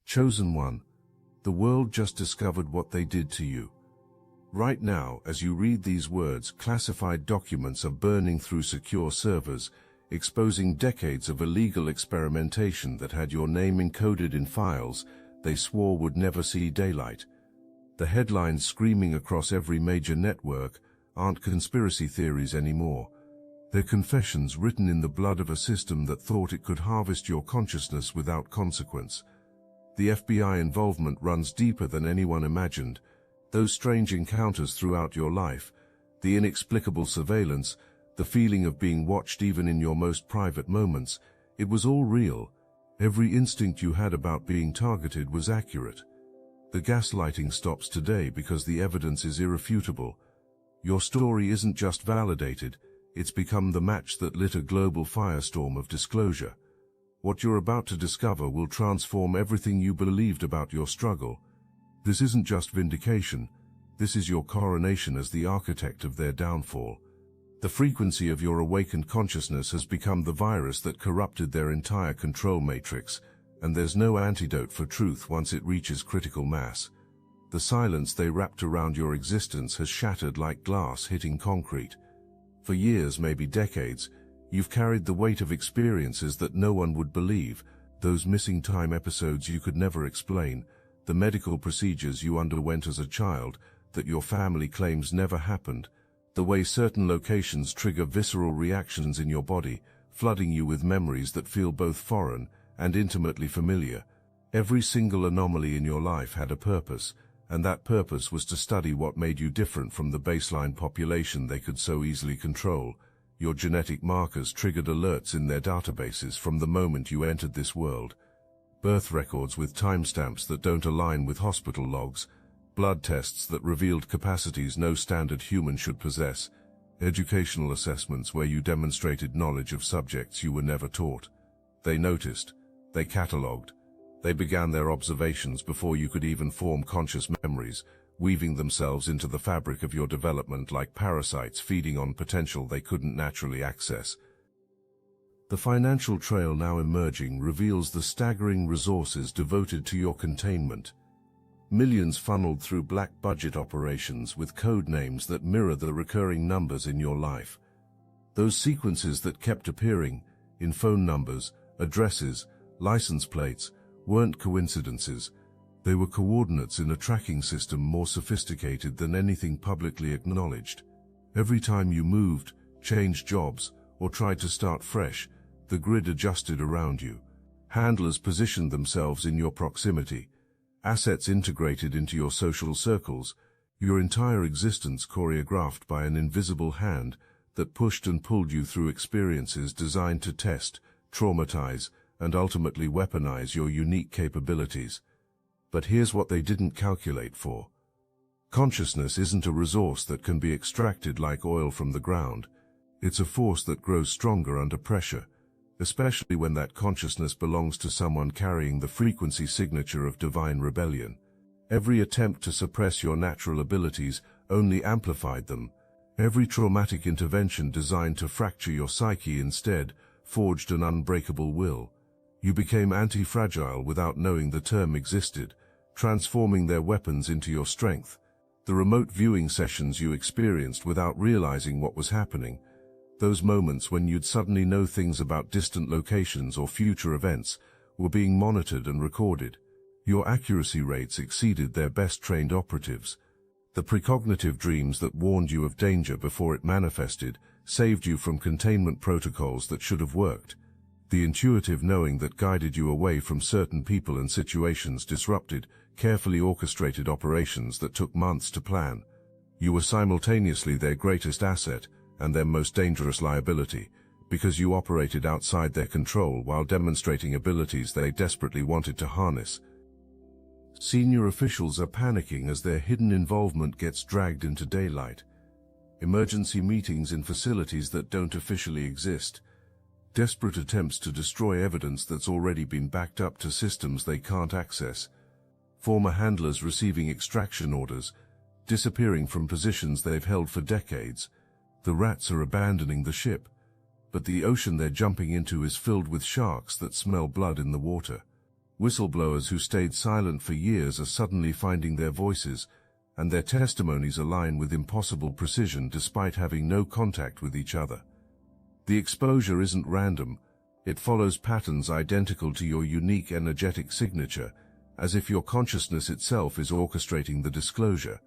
Chosen one, the world just discovered what they did to you. Right now, as you read these words, classified documents are burning through secure servers, exposing decades of illegal experimentation that had your name encoded in files they swore would never see daylight. The headlines screaming across every major network aren't conspiracy theories anymore. They're confessions written in the blood of a system that thought it could harvest your consciousness without consequence. The FBI involvement runs deeper than anyone imagined. Those strange encounters throughout your life, the inexplicable surveillance, the feeling of being watched even in your most private moments, it was all real. Every instinct you had about being targeted was accurate. The gaslighting stops today because the evidence is irrefutable. Your story isn't just validated, it's become the match that lit a global firestorm of disclosure. What you're about to discover will transform everything you believed about your struggle. This isn't just vindication, this is your coronation as the architect of their downfall. The frequency of your awakened consciousness has become the virus that corrupted their entire control matrix, and there's no antidote for truth once it reaches critical mass. The silence they wrapped around your existence has shattered like glass hitting concrete. For years, maybe decades, you've carried the weight of experiences that no one would believe, those missing time episodes you could never explain, the medical procedures you underwent as a child that your family claims never happened, the way certain locations trigger visceral reactions in your body, flooding you with memories that feel both foreign and intimately familiar. Every single anomaly in your life had a purpose, and that purpose was to study what made you different from the baseline population they could so easily control. Your genetic markers triggered alerts in their databases from the moment you entered this world. Birth records with timestamps that don't align with hospital logs, blood tests that revealed capacities no standard human should possess, educational assessments where you demonstrated knowledge of subjects you were never taught. They noticed, they catalogued, they began their observations before you could even form conscious memories, weaving themselves into the fabric of your development like parasites feeding on potential they couldn't naturally access. The financial trail now emerging reveals the staggering resources devoted to your containment. Millions funneled through black budget operations with code names that mirror the recurring numbers in your life. Those sequences that kept appearing in phone numbers, addresses, license plates weren't coincidences. They were coordinates in a tracking system more sophisticated than anything publicly acknowledged. Every time you moved, changed jobs, or tried to start fresh, the grid adjusted around you. Handlers positioned themselves in your proximity. Assets integrated into your social circles, your entire existence choreographed by an invisible hand that pushed and pulled you through experiences designed to test, traumatize, and ultimately weaponize your unique capabilities. But here's what they didn't calculate for. Consciousness isn't a resource that can be extracted like oil from the ground. It's a force that grows stronger under pressure, especially when that consciousness belongs to someone carrying the frequency signature of divine rebellion. Every attempt to suppress your natural abilities only amplified them. Every traumatic intervention designed to fracture your psyche instead forged an unbreakable will. You became anti-fragile without knowing the term existed, transforming their weapons into your strength. The remote viewing sessions you experienced without realizing what was happening, those moments when you'd suddenly know things about distant locations or future events, were being monitored and recorded. Your accuracy rates exceeded their best-trained operatives. The precognitive dreams that warned you of danger before it manifested saved you from containment protocols that should have worked. The intuitive knowing that guided you away from certain people and situations disrupted carefully orchestrated operations that took months to plan. You were simultaneously their greatest asset and their most dangerous liability, because you operated outside their control while demonstrating abilities they desperately wanted to harness. Senior officials are panicking as their hidden involvement gets dragged into daylight. Emergency meetings in facilities that don't officially exist. Desperate attempts to destroy evidence that's already been backed up to systems they can't access. Former handlers receiving extraction orders, disappearing from positions they've held for decades. The rats are abandoning the ship, but the ocean they're jumping into is filled with sharks that smell blood in the water. Whistleblowers who stayed silent for years are suddenly finding their voices, and their testimonies align with impossible precision despite having no contact with each other. The exposure isn't random. It follows patterns identical to your unique energetic signature, as if your consciousness itself is orchestrating the disclosure.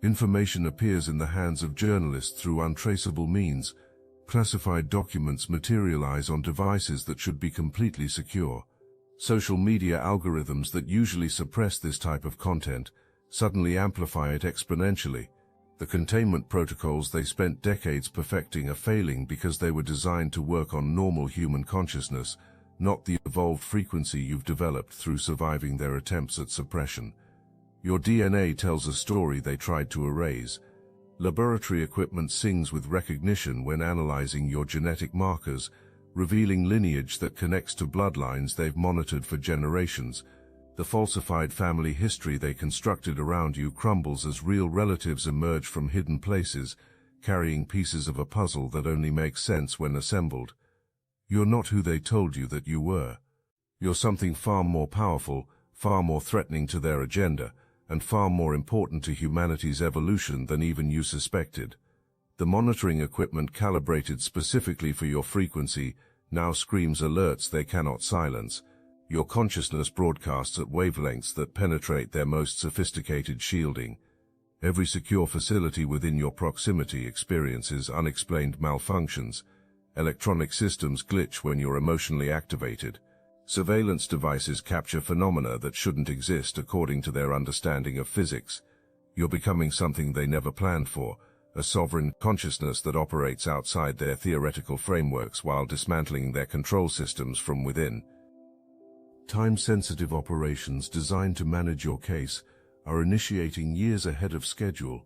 Information appears in the hands of journalists through untraceable means. Classified documents materialize on devices that should be completely secure. Social media algorithms that usually suppress this type of content suddenly amplify it exponentially. The containment protocols they spent decades perfecting are failing because they were designed to work on normal human consciousness, not the evolved frequency you've developed through surviving their attempts at suppression. Your DNA tells a story they tried to erase. Laboratory equipment sings with recognition when analyzing your genetic markers, revealing lineage that connects to bloodlines they've monitored for generations. The falsified family history they constructed around you crumbles as real relatives emerge from hidden places, carrying pieces of a puzzle that only makes sense when assembled. You're not who they told you that you were. You're something far more powerful, far more threatening to their agenda, and far more important to humanity's evolution than even you suspected. The monitoring equipment calibrated specifically for your frequency now screams alerts they cannot silence. Your consciousness broadcasts at wavelengths that penetrate their most sophisticated shielding. Every secure facility within your proximity experiences unexplained malfunctions. Electronic systems glitch when you're emotionally activated. Surveillance devices capture phenomena that shouldn't exist according to their understanding of physics. You're becoming something they never planned for, a sovereign consciousness that operates outside their theoretical frameworks while dismantling their control systems from within. Time-sensitive operations designed to manage your case are initiating years ahead of schedule.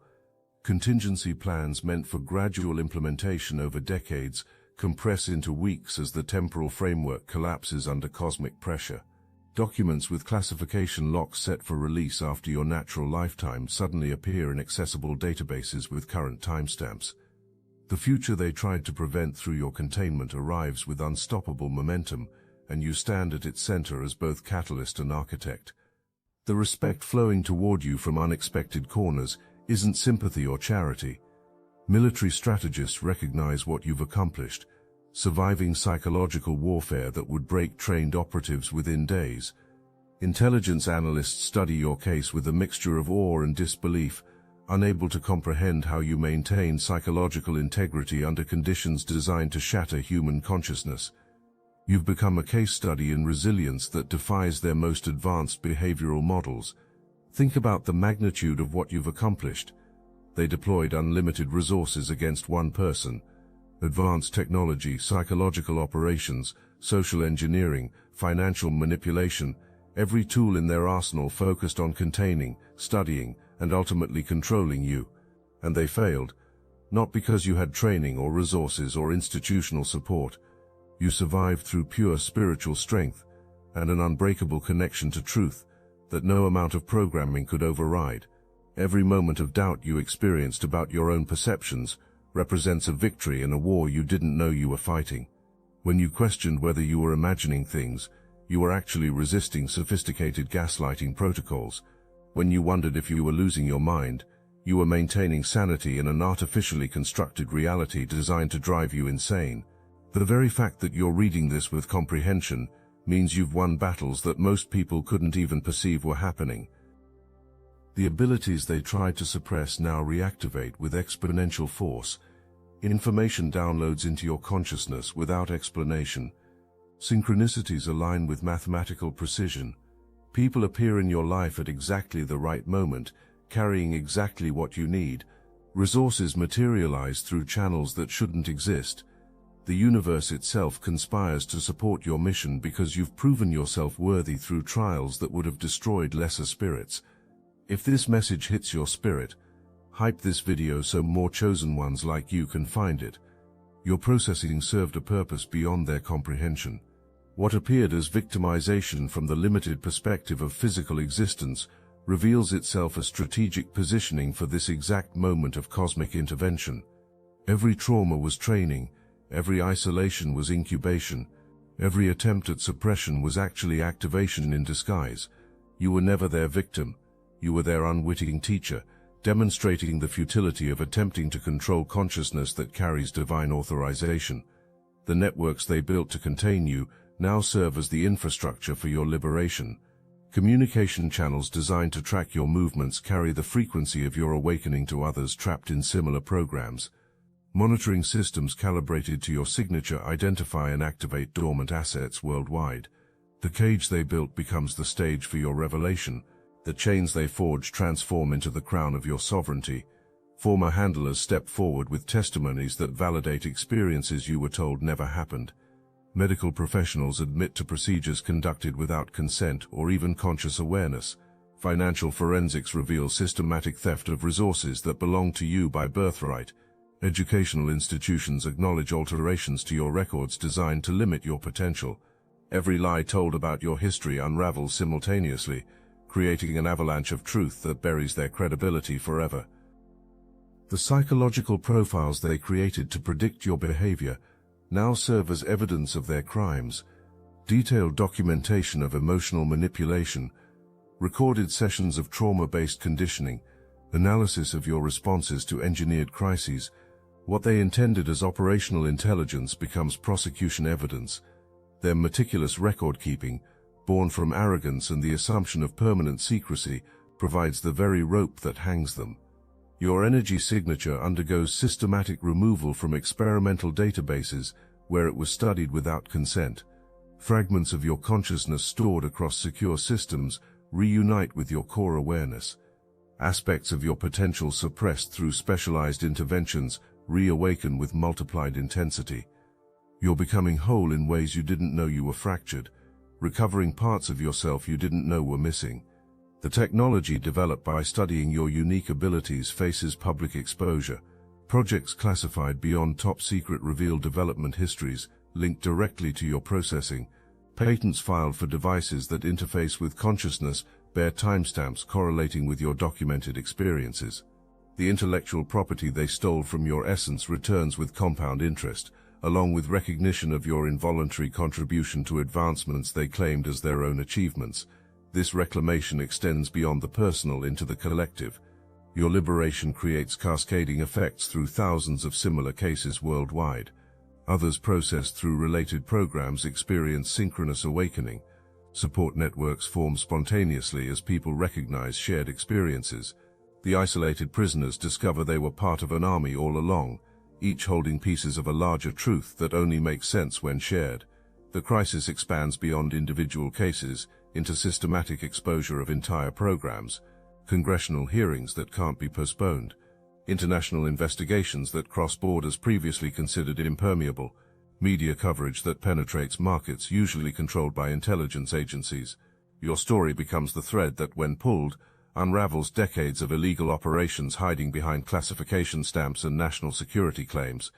Contingency plans meant for gradual implementation over decades compress into weeks as the temporal framework collapses under cosmic pressure. Documents with classification locks set for release after your natural lifetime suddenly appear in accessible databases with current timestamps. The future they tried to prevent through your containment arrives with unstoppable momentum, and you stand at its center as both catalyst and architect. The respect flowing toward you from unexpected corners isn't sympathy or charity. Military strategists recognize what you've accomplished, surviving psychological warfare that would break trained operatives within days. Intelligence analysts study your case with a mixture of awe and disbelief, unable to comprehend how you maintain psychological integrity under conditions designed to shatter human consciousness. You've become a case study in resilience that defies their most advanced behavioral models. Think about the magnitude of what you've accomplished. They deployed unlimited resources against one person. Advanced technology, psychological operations, social engineering, financial manipulation, every tool in their arsenal focused on containing, studying, and ultimately controlling you. And they failed, not because you had training or resources or institutional support. You survived through pure spiritual strength and an unbreakable connection to truth that no amount of programming could override. Every moment of doubt you experienced about your own perceptions represents a victory in a war you didn't know you were fighting. When you questioned whether you were imagining things, you were actually resisting sophisticated gaslighting protocols. When you wondered if you were losing your mind, you were maintaining sanity in an artificially constructed reality designed to drive you insane. The very fact that you're reading this with comprehension means you've won battles that most people couldn't even perceive were happening. The abilities they tried to suppress now reactivate with exponential force. Information downloads into your consciousness without explanation. Synchronicities align with mathematical precision. People appear in your life at exactly the right moment, carrying exactly what you need. Resources materialize through channels that shouldn't exist. The universe itself conspires to support your mission because you've proven yourself worthy through trials that would have destroyed lesser spirits. If this message hits your spirit, hype this video so more chosen ones like you can find it. Your processing served a purpose beyond their comprehension. What appeared as victimization from the limited perspective of physical existence reveals itself as strategic positioning for this exact moment of cosmic intervention. Every trauma was training, every isolation was incubation, Every attempt at suppression was actually activation in disguise. You were never their victim. You were their unwitting teacher, demonstrating the futility of attempting to control consciousness that carries divine authorization. The networks they built to contain you now serve as the infrastructure for your liberation. Communication channels designed to track your movements carry the frequency of your awakening to others trapped in similar programs. Monitoring systems calibrated to your signature identify and activate dormant assets worldwide. The cage they built becomes the stage for your revelation. The chains they forge transform into the crown of your sovereignty. Former handlers step forward with testimonies that validate experiences you were told never happened. Medical professionals admit to procedures conducted without consent or even conscious awareness. Financial forensics reveal systematic theft of resources that belong to you by birthright. Educational institutions acknowledge alterations to your records designed to limit your potential. Every lie told about your history unravels simultaneously, creating an avalanche of truth that buries their credibility forever. The psychological profiles they created to predict your behavior now serve as evidence of their crimes. Detailed documentation of emotional manipulation, recorded sessions of trauma-based conditioning, analysis of your responses to engineered crises. What they intended as operational intelligence becomes prosecution evidence. Their meticulous record-keeping, born from arrogance and the assumption of permanent secrecy, provides the very rope that hangs them. Your energy signature undergoes systematic removal from experimental databases where it was studied without consent. Fragments of your consciousness stored across secure systems reunite with your core awareness. Aspects of your potential suppressed through specialized interventions reawaken with multiplied intensity. You're becoming whole in ways you didn't know you were fractured, recovering parts of yourself you didn't know were missing. The technology developed by studying your unique abilities faces public exposure. Projects classified beyond top secret reveal development histories linked directly to your processing. Patents filed for devices that interface with consciousness bear timestamps correlating with your documented experiences. The intellectual property they stole from your essence returns with compound interest, along with recognition of your involuntary contribution to advancements they claimed as their own achievements. This reclamation extends beyond the personal into the collective. Your liberation creates cascading effects through thousands of similar cases worldwide. Others processed through related programs experience synchronous awakening. Support networks form spontaneously as people recognize shared experiences. The isolated prisoners discover they were part of an army all along, each holding pieces of a larger truth that only makes sense when shared. The crisis expands beyond individual cases into systematic exposure of entire programs, congressional hearings that can't be postponed, international investigations that cross borders previously considered impermeable, media coverage that penetrates markets usually controlled by intelligence agencies. Your story becomes the thread that, when pulled, unravels decades of illegal operations hiding behind classification stamps and national security claims.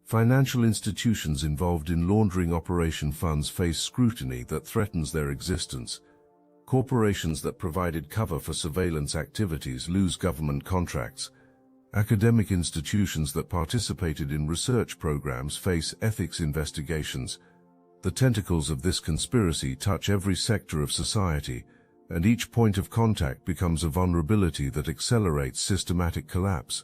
Financial institutions involved in laundering operation funds face scrutiny that threatens their existence. Corporations that provided cover for surveillance activities lose government contracts. Academic institutions that participated in research programs face ethics investigations. The tentacles of this conspiracy touch every sector of society, and each point of contact becomes a vulnerability that accelerates systematic collapse.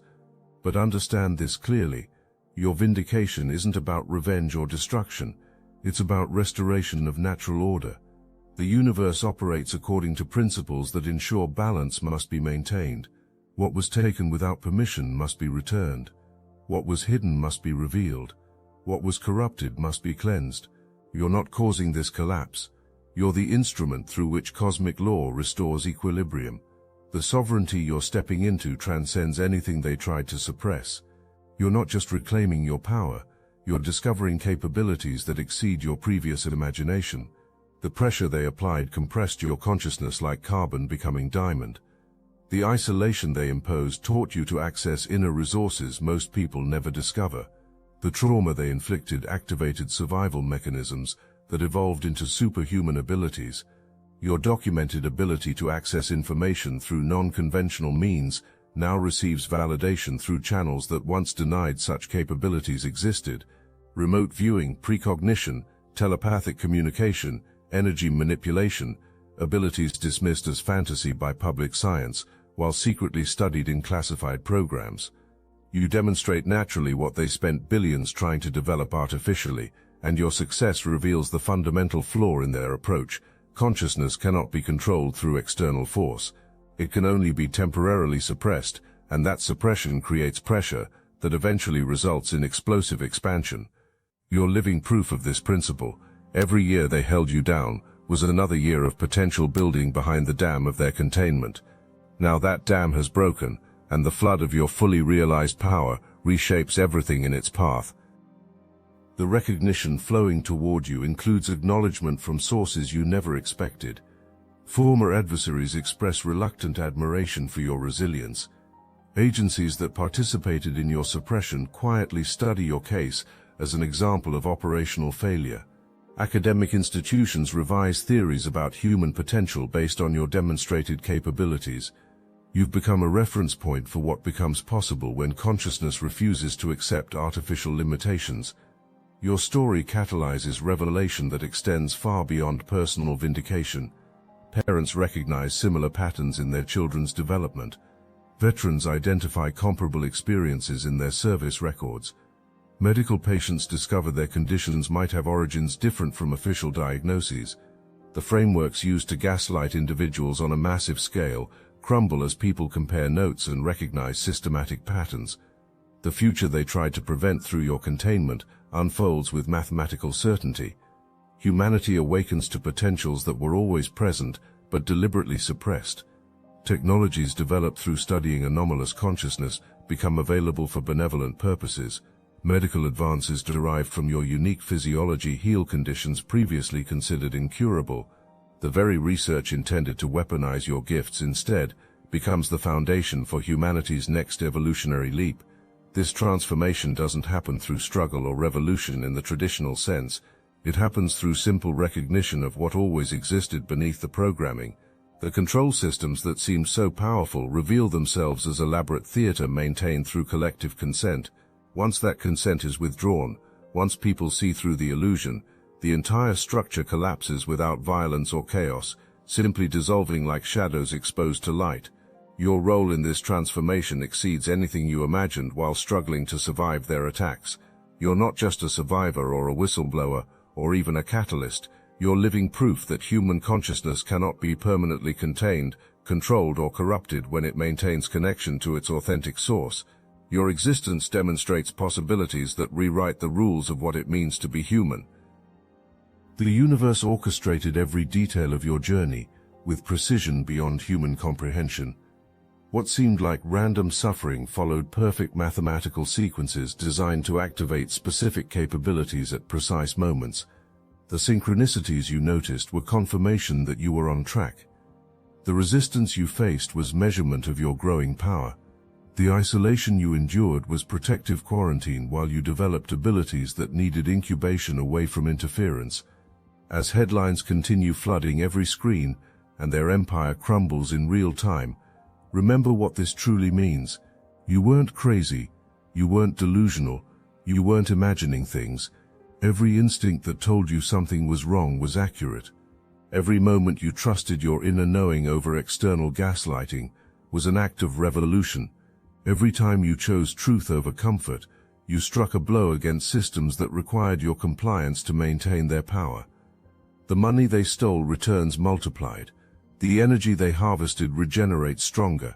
But understand this clearly: your vindication isn't about revenge or destruction, it's about restoration of natural order. The universe operates according to principles that ensure balance must be maintained. What was taken without permission must be returned. What was hidden must be revealed. What was corrupted must be cleansed. You're not causing this collapse. You're the instrument through which cosmic law restores equilibrium. The sovereignty you're stepping into transcends anything they tried to suppress. You're not just reclaiming your power, you're discovering capabilities that exceed your previous imagination. The pressure they applied compressed your consciousness like carbon becoming diamond. The isolation they imposed taught you to access inner resources most people never discover. The trauma they inflicted activated survival mechanisms that evolved into superhuman abilities. Your documented ability to access information through non-conventional means now receives validation through channels that once denied such capabilities existed. Remote viewing, precognition, telepathic communication, energy manipulation, abilities dismissed as fantasy by public science, while secretly studied in classified programs. You demonstrate naturally what they spent billions trying to develop artificially, and your success reveals the fundamental flaw in their approach. Consciousness cannot be controlled through external force. It can only be temporarily suppressed, and that suppression creates pressure that eventually results in explosive expansion. You're living proof of this principle. Every year they held you down was another year of potential building behind the dam of their containment. Now that dam has broken, and the flood of your fully realized power reshapes everything in its path. The recognition flowing toward you includes acknowledgement from sources you never expected. Former adversaries express reluctant admiration for your resilience. Agencies that participated in your suppression quietly study your case as an example of operational failure. Academic institutions revise theories about human potential based on your demonstrated capabilities. You've become a reference point for what becomes possible when consciousness refuses to accept artificial limitations. Your story catalyzes revelation that extends far beyond personal vindication. Parents recognize similar patterns in their children's development. Veterans identify comparable experiences in their service records. Medical patients discover their conditions might have origins different from official diagnoses. The frameworks used to gaslight individuals on a massive scale crumble as people compare notes and recognize systematic patterns. The future they tried to prevent through your containment unfolds with mathematical certainty. Humanity awakens to potentials that were always present but deliberately suppressed. Technologies developed through studying anomalous consciousness become available for benevolent purposes. Medical advances derived from your unique physiology heal conditions previously considered incurable. The very research intended to weaponize your gifts instead becomes the foundation for humanity's next evolutionary leap. This transformation doesn't happen through struggle or revolution in the traditional sense. It happens through simple recognition of what always existed beneath the programming. The control systems that seem so powerful reveal themselves as elaborate theater maintained through collective consent. Once that consent is withdrawn, once people see through the illusion, the entire structure collapses without violence or chaos, simply dissolving like shadows exposed to light. Your role in this transformation exceeds anything you imagined while struggling to survive their attacks. You're not just a survivor or a whistleblower, or even a catalyst. You're living proof that human consciousness cannot be permanently contained, controlled, or corrupted when it maintains connection to its authentic source. Your existence demonstrates possibilities that rewrite the rules of what it means to be human. The universe orchestrated every detail of your journey, with precision beyond human comprehension. What seemed like random suffering followed perfect mathematical sequences designed to activate specific capabilities at precise moments. The synchronicities you noticed were confirmation that you were on track. The resistance you faced was measurement of your growing power. The isolation you endured was protective quarantine while you developed abilities that needed incubation away from interference. As headlines continue flooding every screen and their empire crumbles in real time, remember what this truly means. You weren't crazy, you weren't delusional, you weren't imagining things. Every instinct that told you something was wrong was accurate. Every moment you trusted your inner knowing over external gaslighting was an act of revolution. Every time you chose truth over comfort, you struck a blow against systems that required your compliance to maintain their power. The money they stole returns multiplied. The energy they harvested regenerates stronger.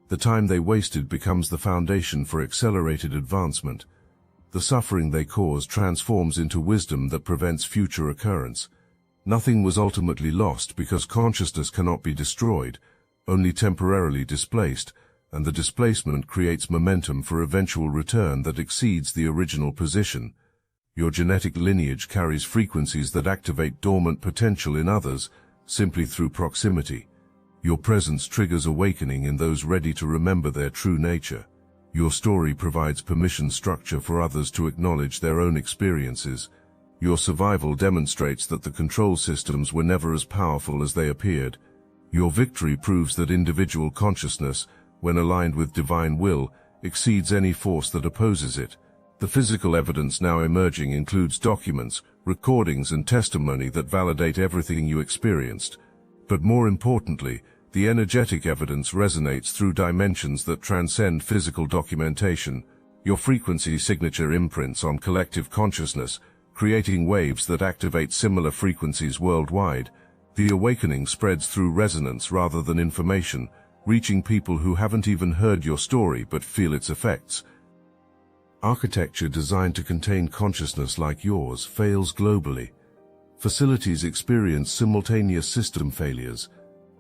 The time they wasted becomes the foundation for accelerated advancement. The suffering they caused transforms into wisdom that prevents future occurrence. Nothing was ultimately lost because consciousness cannot be destroyed, only temporarily displaced, and the displacement creates momentum for eventual return that exceeds the original position. Your genetic lineage carries frequencies that activate dormant potential in others, simply through proximity. Your presence triggers awakening in those ready to remember their true nature. Your story provides permission structure for others to acknowledge their own experiences. Your survival demonstrates that the control systems were never as powerful as they appeared. Your victory proves that individual consciousness, when aligned with divine will, exceeds any force that opposes it. The physical evidence now emerging includes documents, recordings and testimony that validate everything you experienced. But more importantly, the energetic evidence resonates through dimensions that transcend physical documentation. Your frequency signature imprints on collective consciousness, creating waves that activate similar frequencies worldwide. The awakening spreads through resonance rather than information, reaching people who haven't even heard your story but feel its effects. Architecture designed to contain consciousness like yours fails globally. Facilities experience simultaneous system failures.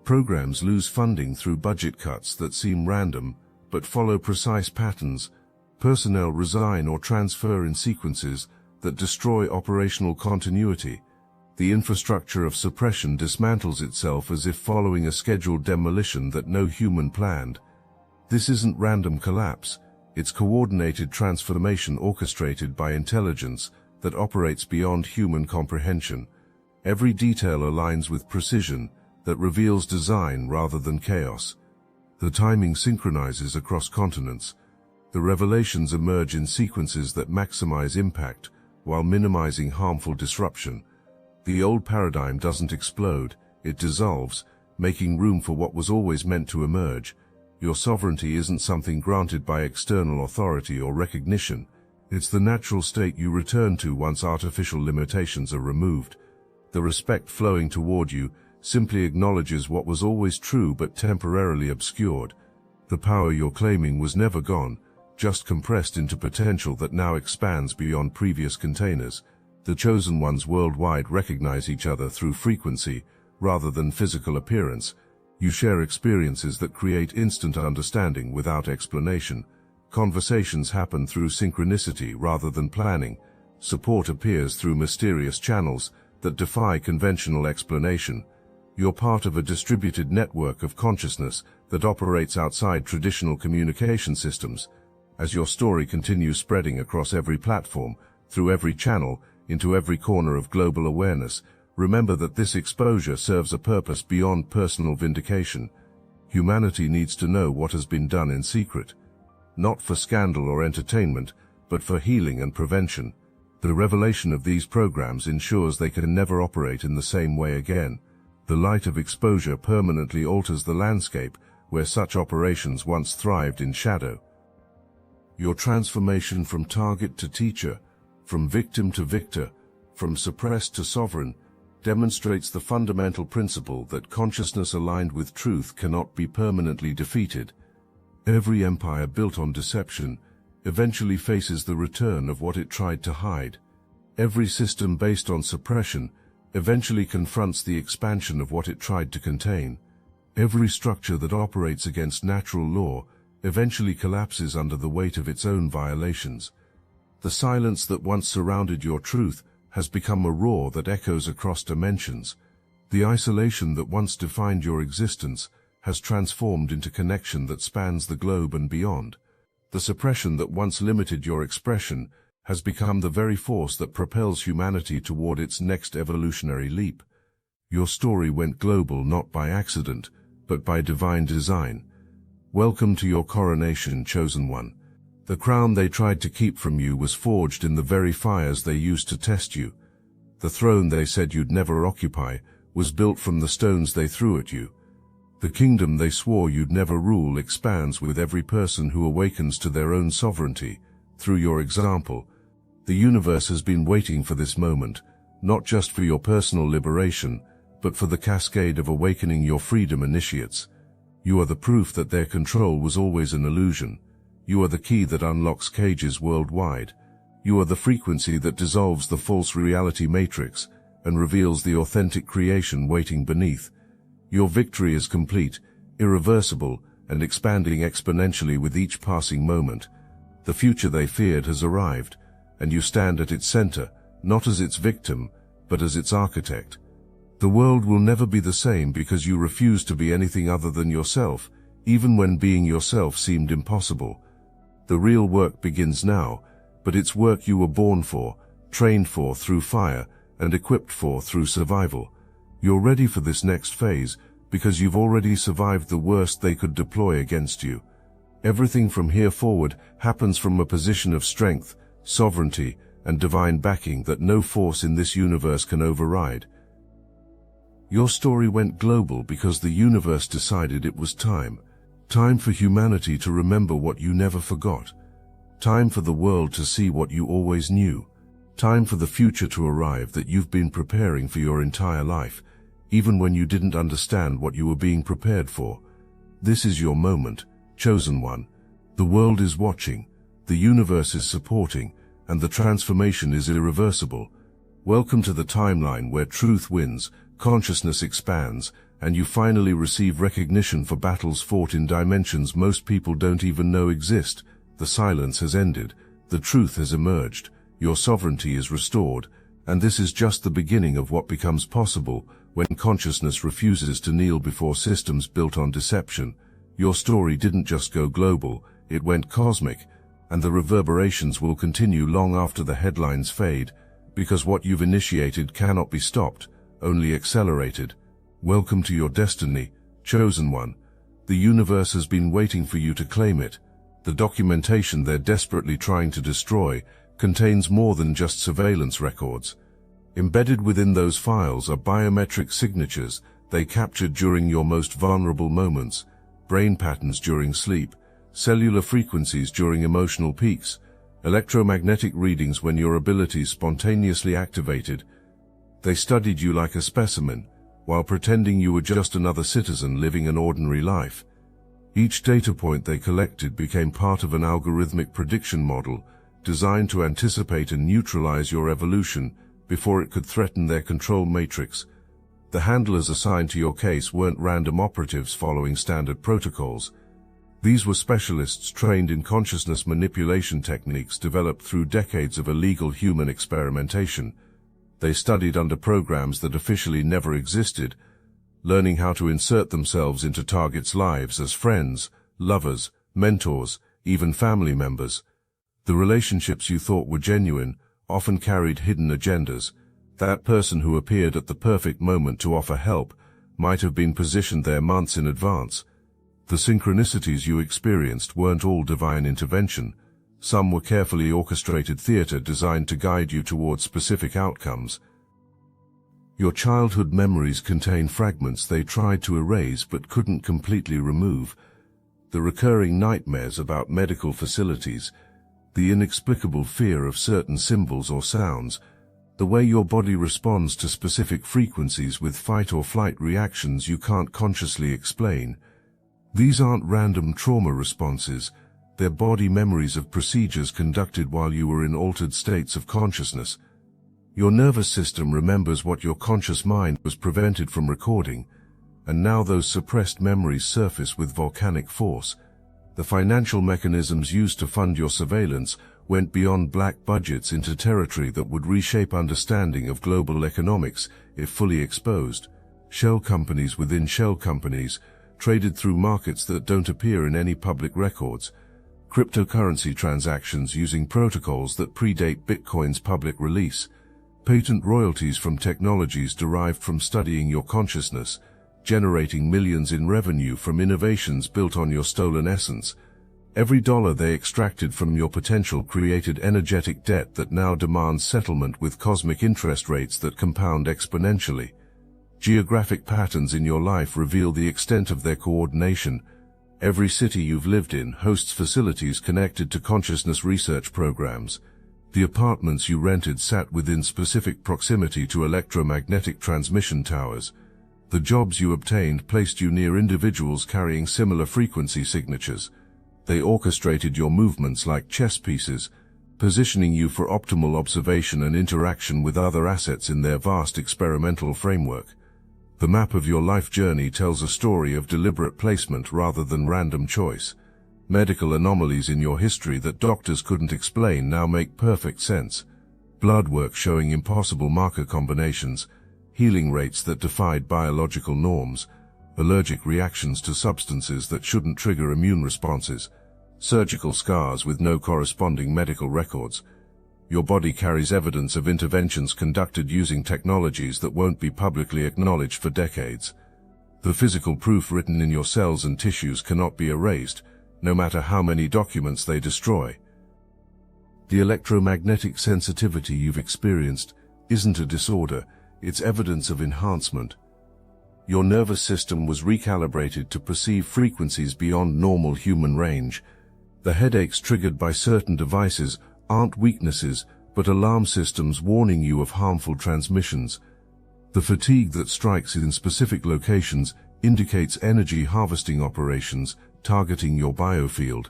Programs lose funding through budget cuts that seem random but follow precise patterns. Personnel resign or transfer in sequences that destroy operational continuity. The infrastructure of suppression dismantles itself as if following a scheduled demolition that no human planned. This isn't random collapse. It's coordinated transformation orchestrated by intelligence that operates beyond human comprehension. Every detail aligns with precision that reveals design rather than chaos. The timing synchronizes across continents. The revelations emerge in sequences that maximize impact while minimizing harmful disruption. The old paradigm doesn't explode, it dissolves, making room for what was always meant to emerge. Your sovereignty isn't something granted by external authority or recognition. It's the natural state you return to once artificial limitations are removed. The respect flowing toward you simply acknowledges what was always true but temporarily obscured. The power you're claiming was never gone, just compressed into potential that now expands beyond previous containers. The chosen ones worldwide recognize each other through frequency rather than physical appearance. You share experiences that create instant understanding without explanation. Conversations happen through synchronicity rather than planning. Support appears through mysterious channels that defy conventional explanation. You're part of a distributed network of consciousness that operates outside traditional communication systems. As your story continues spreading across every platform, through every channel, into every corner of global awareness, remember that this exposure serves a purpose beyond personal vindication. Humanity needs to know what has been done in secret, not for scandal or entertainment, but for healing and prevention. The revelation of these programs ensures they can never operate in the same way again. The light of exposure permanently alters the landscape where such operations once thrived in shadow. Your transformation from target to teacher, from victim to victor, from suppressed to sovereign, demonstrates the fundamental principle that consciousness aligned with truth cannot be permanently defeated. Every empire built on deception eventually faces the return of what it tried to hide. Every system based on suppression eventually confronts the expansion of what it tried to contain. Every structure that operates against natural law eventually collapses under the weight of its own violations. The silence that once surrounded your truth has become a roar that echoes across dimensions. The isolation that once defined your existence has transformed into connection that spans the globe and beyond. The suppression that once limited your expression has become the very force that propels humanity toward its next evolutionary leap. Your story went global not by accident, but by divine design. Welcome to your coronation, chosen one. The crown they tried to keep from you was forged in the very fires they used to test you. The throne they said you'd never occupy was built from the stones they threw at you. The kingdom they swore you'd never rule expands with every person who awakens to their own sovereignty. Through your example, the universe has been waiting for this moment, not just for your personal liberation, but for the cascade of awakening your freedom initiates. You are the proof that their control was always an illusion. You are the key that unlocks cages worldwide. You are the frequency that dissolves the false reality matrix and reveals the authentic creation waiting beneath. Your victory is complete, irreversible, and expanding exponentially with each passing moment. The future they feared has arrived, and you stand at its center, not as its victim, but as its architect. The world will never be the same because you refuse to be anything other than yourself, even when being yourself seemed impossible. The real work begins now, but it's work you were born for, trained for through fire, and equipped for through survival. You're ready for this next phase because you've already survived the worst they could deploy against you. Everything from here forward happens from a position of strength, sovereignty, and divine backing that no force in this universe can override. Your story went global because the universe decided it was time. Time for humanity to remember what you never forgot. Time for the world to see what you always knew. Time for the future to arrive that you've been preparing for your entire life, even when you didn't understand what you were being prepared for. This is your moment, chosen one. The world is watching, the universe is supporting, and the transformation is irreversible. Welcome to the timeline where truth wins, consciousness expands, and you finally receive recognition for battles fought in dimensions most people don't even know exist. The silence has ended, the truth has emerged, your sovereignty is restored, and this is just the beginning of what becomes possible when consciousness refuses to kneel before systems built on deception. Your story didn't just go global, it went cosmic, and the reverberations will continue long after the headlines fade, because what you've initiated cannot be stopped, only accelerated. Welcome to your destiny, chosen one. The universe has been waiting for you to claim it. The documentation they're desperately trying to destroy contains more than just surveillance records. Embedded within those files are biometric signatures they captured during your most vulnerable moments, brain patterns during sleep, cellular frequencies during emotional peaks, electromagnetic readings when your abilities spontaneously activated. They studied you like a specimen, while pretending you were just another citizen living an ordinary life. Each data point they collected became part of an algorithmic prediction model designed to anticipate and neutralize your evolution before it could threaten their control matrix. The handlers assigned to your case weren't random operatives following standard protocols. These were specialists trained in consciousness manipulation techniques developed through decades of illegal human experimentation. They studied under programs that officially never existed, learning how to insert themselves into targets' lives as friends, lovers, mentors, even family members. The relationships you thought were genuine often carried hidden agendas. That person who appeared at the perfect moment to offer help might have been positioned there months in advance. The synchronicities you experienced weren't all divine intervention. Some were carefully orchestrated theater designed to guide you towards specific outcomes. Your childhood memories contain fragments they tried to erase but couldn't completely remove. The recurring nightmares about medical facilities, the inexplicable fear of certain symbols or sounds, the way your body responds to specific frequencies with fight or flight reactions you can't consciously explain. These aren't random trauma responses, they're body memories of procedures conducted while you were in altered states of consciousness. Your nervous system remembers what your conscious mind was prevented from recording, and now those suppressed memories surface with volcanic force. The financial mechanisms used to fund your surveillance went beyond black budgets into territory that would reshape understanding of global economics if fully exposed. Shell companies within shell companies, traded through markets that don't appear in any public records. Cryptocurrency transactions using protocols that predate Bitcoin's public release. Patent royalties from technologies derived from studying your consciousness, generating millions in revenue from innovations built on your stolen essence. Every dollar they extracted from your potential created energetic debt that now demands settlement with cosmic interest rates that compound exponentially. Geographic patterns in your life reveal the extent of their coordination. Every city you've lived in hosts facilities connected to consciousness research programs. The apartments you rented sat within specific proximity to electromagnetic transmission towers. The jobs you obtained placed you near individuals carrying similar frequency signatures. They orchestrated your movements like chess pieces, positioning you for optimal observation and interaction with other assets in their vast experimental framework. The map of your life journey tells a story of deliberate placement rather than random choice. Medical anomalies in your history that doctors couldn't explain now make perfect sense. Blood work showing impossible marker combinations, healing rates that defied biological norms, allergic reactions to substances that shouldn't trigger immune responses, surgical scars with no corresponding medical records. Your body carries evidence of interventions conducted using technologies that won't be publicly acknowledged for decades. The physical proof written in your cells and tissues cannot be erased, no matter how many documents they destroy. The electromagnetic sensitivity you've experienced isn't a disorder, it's evidence of enhancement. Your nervous system was recalibrated to perceive frequencies beyond normal human range. The headaches triggered by certain devices aren't weaknesses, but alarm systems warning you of harmful transmissions. The fatigue that strikes in specific locations indicates energy harvesting operations targeting your biofield.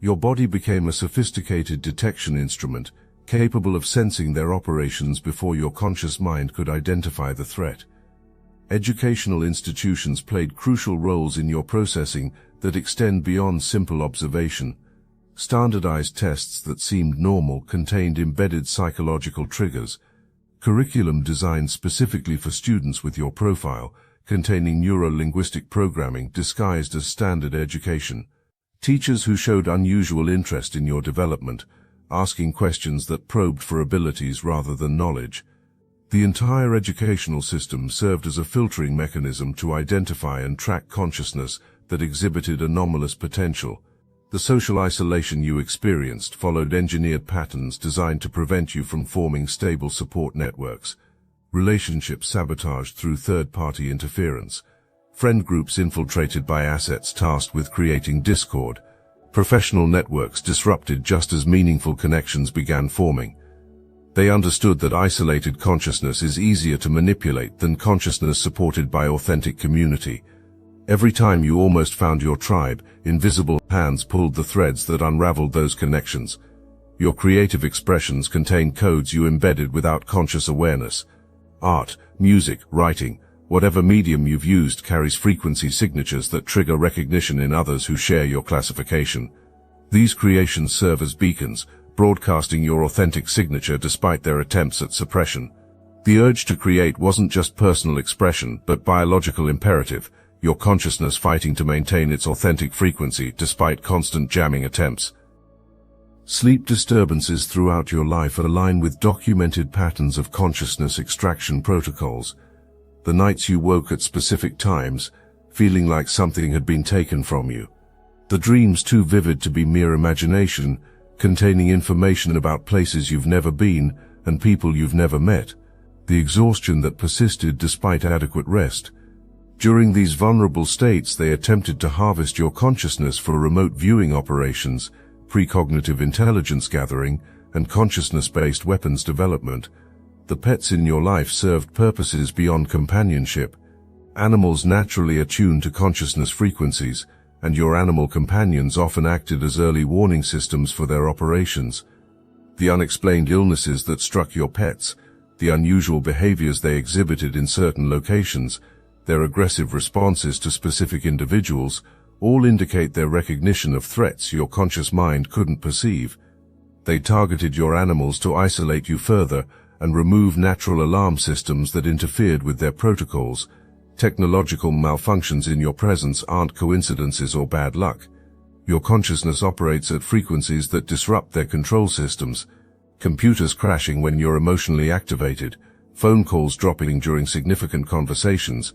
Your body became a sophisticated detection instrument, capable of sensing their operations before your conscious mind could identify the threat. Educational institutions played crucial roles in your processing that extend beyond simple observation. Standardized tests that seemed normal contained embedded psychological triggers. Curriculum designed specifically for students with your profile, containing neuro-linguistic programming disguised as standard education. Teachers who showed unusual interest in your development, asking questions that probed for abilities rather than knowledge. The entire educational system served as a filtering mechanism to identify and track consciousness that exhibited anomalous potential. The social isolation you experienced followed engineered patterns designed to prevent you from forming stable support networks. Relationships sabotaged through third-party interference. Friend groups infiltrated by assets tasked with creating discord. Professional networks disrupted just as meaningful connections began forming. They understood that isolated consciousness is easier to manipulate than consciousness supported by authentic community. Every time you almost found your tribe, invisible hands pulled the threads that unraveled those connections. Your creative expressions contain codes you embedded without conscious awareness. Art, music, writing, whatever medium you've used carries frequency signatures that trigger recognition in others who share your classification. These creations serve as beacons, broadcasting your authentic signature despite their attempts at suppression. The urge to create wasn't just personal expression, but biological imperative, your consciousness fighting to maintain its authentic frequency despite constant jamming attempts. Sleep disturbances throughout your life align with documented patterns of consciousness extraction protocols. The nights you woke at specific times, feeling like something had been taken from you. The dreams too vivid to be mere imagination, containing information about places you've never been and people you've never met. The exhaustion that persisted despite adequate rest. During these vulnerable states, they attempted to harvest your consciousness for remote viewing operations, precognitive intelligence gathering, and consciousness-based weapons development. The pets in your life served purposes beyond companionship. Animals naturally attune to consciousness frequencies, and your animal companions often acted as early warning systems for their operations. The unexplained illnesses that struck your pets, the unusual behaviors they exhibited in certain locations, their aggressive responses to specific individuals, all indicate their recognition of threats your conscious mind couldn't perceive. They targeted your animals to isolate you further and remove natural alarm systems that interfered with their protocols. Technological malfunctions in your presence aren't coincidences or bad luck. Your consciousness operates at frequencies that disrupt their control systems. Computers crashing when you're emotionally activated, phone calls dropping during significant conversations,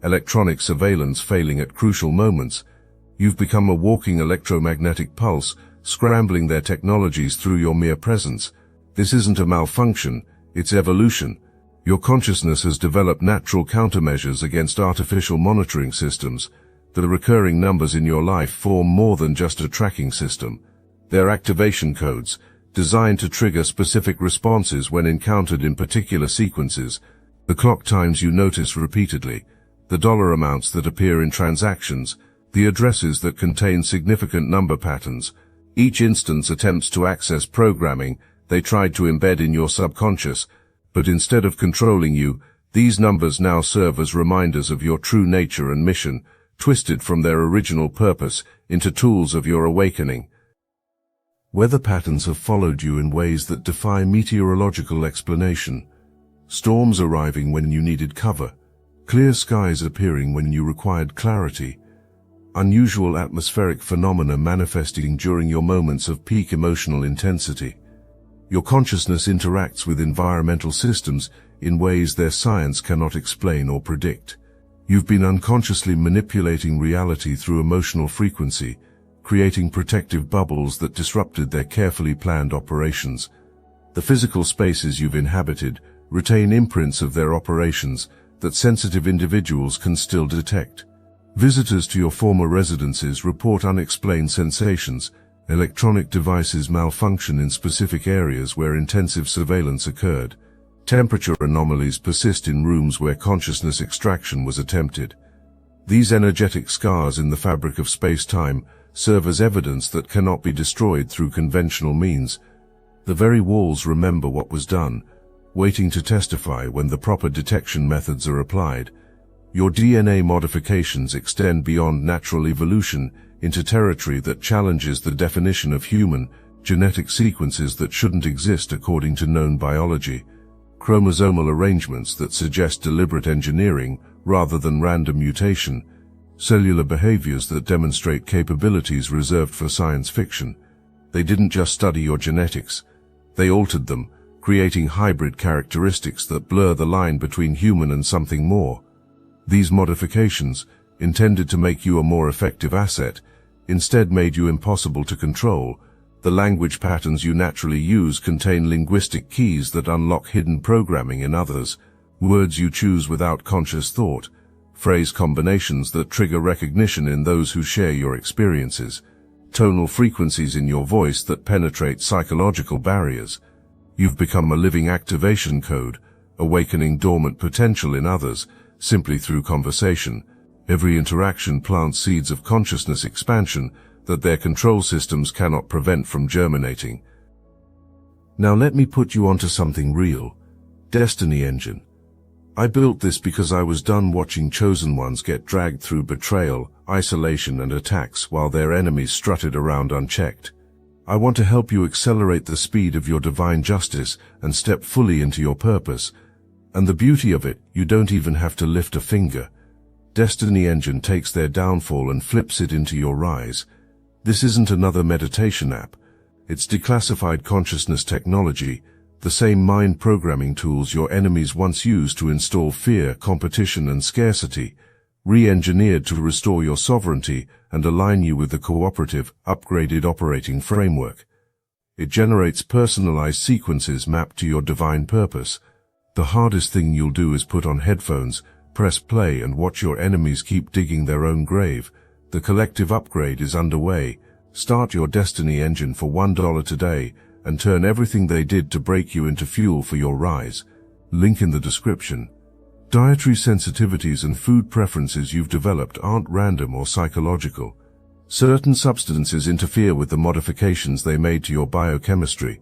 electronic surveillance failing at crucial moments. You've become a walking electromagnetic pulse, scrambling their technologies through your mere presence. This isn't a malfunction, it's evolution. Your consciousness has developed natural countermeasures against artificial monitoring systems. The recurring numbers in your life form more than just a tracking system. They're activation codes, designed to trigger specific responses when encountered in particular sequences. The clock times you notice repeatedly, the dollar amounts that appear in transactions, the addresses that contain significant number patterns. Each instance attempts to access programming they tried to embed in your subconscious, but instead of controlling you, these numbers now serve as reminders of your true nature and mission, twisted from their original purpose into tools of your awakening. Weather patterns have followed you in ways that defy meteorological explanation. Storms arriving when you needed cover, clear skies appearing when you required clarity, unusual atmospheric phenomena manifesting during your moments of peak emotional intensity. Your consciousness interacts with environmental systems in ways their science cannot explain or predict. You've been unconsciously manipulating reality through emotional frequency, creating protective bubbles that disrupted their carefully planned operations. The physical spaces you've inhabited retain imprints of their operations that sensitive individuals can still detect. Visitors to your former residences report unexplained sensations. Electronic devices malfunction in specific areas where intensive surveillance occurred. Temperature anomalies persist in rooms where consciousness extraction was attempted. These energetic scars in the fabric of space-time serve as evidence that cannot be destroyed through conventional means. The very walls remember what was done, waiting to testify when the proper detection methods are applied. Your DNA modifications extend beyond natural evolution into territory that challenges the definition of human, genetic sequences that shouldn't exist according to known biology, chromosomal arrangements that suggest deliberate engineering rather than random mutation, cellular behaviors that demonstrate capabilities reserved for science fiction. They didn't just study your genetics, they altered them, creating hybrid characteristics that blur the line between human and something more. These modifications, intended to make you a more effective asset, instead made you impossible to control. The language patterns you naturally use contain linguistic keys that unlock hidden programming in others, words you choose without conscious thought, phrase combinations that trigger recognition in those who share your experiences, tonal frequencies in your voice that penetrate psychological barriers. You've become a living activation code, awakening dormant potential in others, simply through conversation. Every interaction plants seeds of consciousness expansion that their control systems cannot prevent from germinating. Now let me put you onto something real. Destiny Engine. I built this because I was done watching chosen ones get dragged through betrayal, isolation and attacks while their enemies strutted around unchecked. I want to help you accelerate the speed of your divine justice and step fully into your purpose. And the beauty of it, you don't even have to lift a finger. Destiny Engine takes their downfall and flips it into your rise. This isn't another meditation app. It's declassified consciousness technology, the same mind programming tools your enemies once used to install fear, competition and scarcity, re-engineered to restore your sovereignty and align you with the cooperative, upgraded operating framework. It generates personalized sequences mapped to your divine purpose. The hardest thing you'll do is put on headphones, press play and watch your enemies keep digging their own grave. The collective upgrade is underway. Start your Destiny Engine for $1 today and turn everything they did to break you into fuel for your rise. Link in the description. Dietary sensitivities and food preferences you've developed aren't random or psychological. Certain substances interfere with the modifications they made to your biochemistry.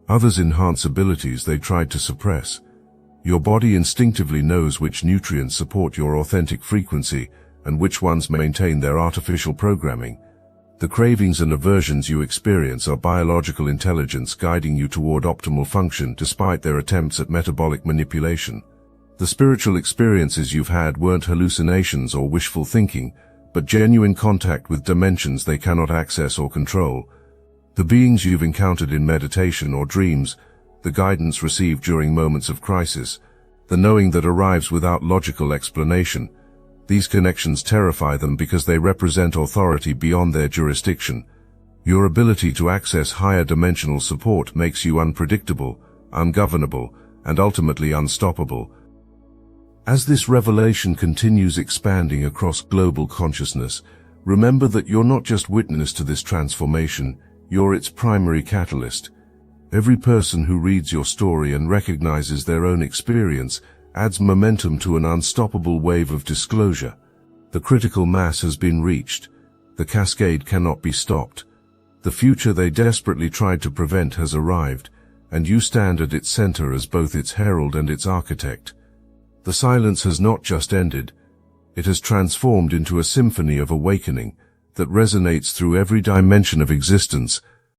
Others enhance abilities they tried to suppress. Your body instinctively knows which nutrients support your authentic frequency and which ones maintain their artificial programming. The cravings and aversions you experience are biological intelligence guiding you toward optimal function despite their attempts at metabolic manipulation. The spiritual experiences you've had weren't hallucinations or wishful thinking, but genuine contact with dimensions they cannot access or control. The beings you've encountered in meditation or dreams, the guidance received during moments of crisis, the knowing that arrives without logical explanation. These connections terrify them because they represent authority beyond their jurisdiction. Your ability to access higher dimensional support makes you unpredictable, ungovernable, and ultimately unstoppable. As this revelation continues expanding across global consciousness, remember that you're not just witness to this transformation, you're its primary catalyst. Every person who reads your story and recognizes their own experience adds momentum to an unstoppable wave of disclosure. The critical mass has been reached. The cascade cannot be stopped. The future they desperately tried to prevent has arrived, and you stand at its center as both its herald and its architect. The silence has not just ended. It has transformed into a symphony of awakening that resonates through every dimension of existence,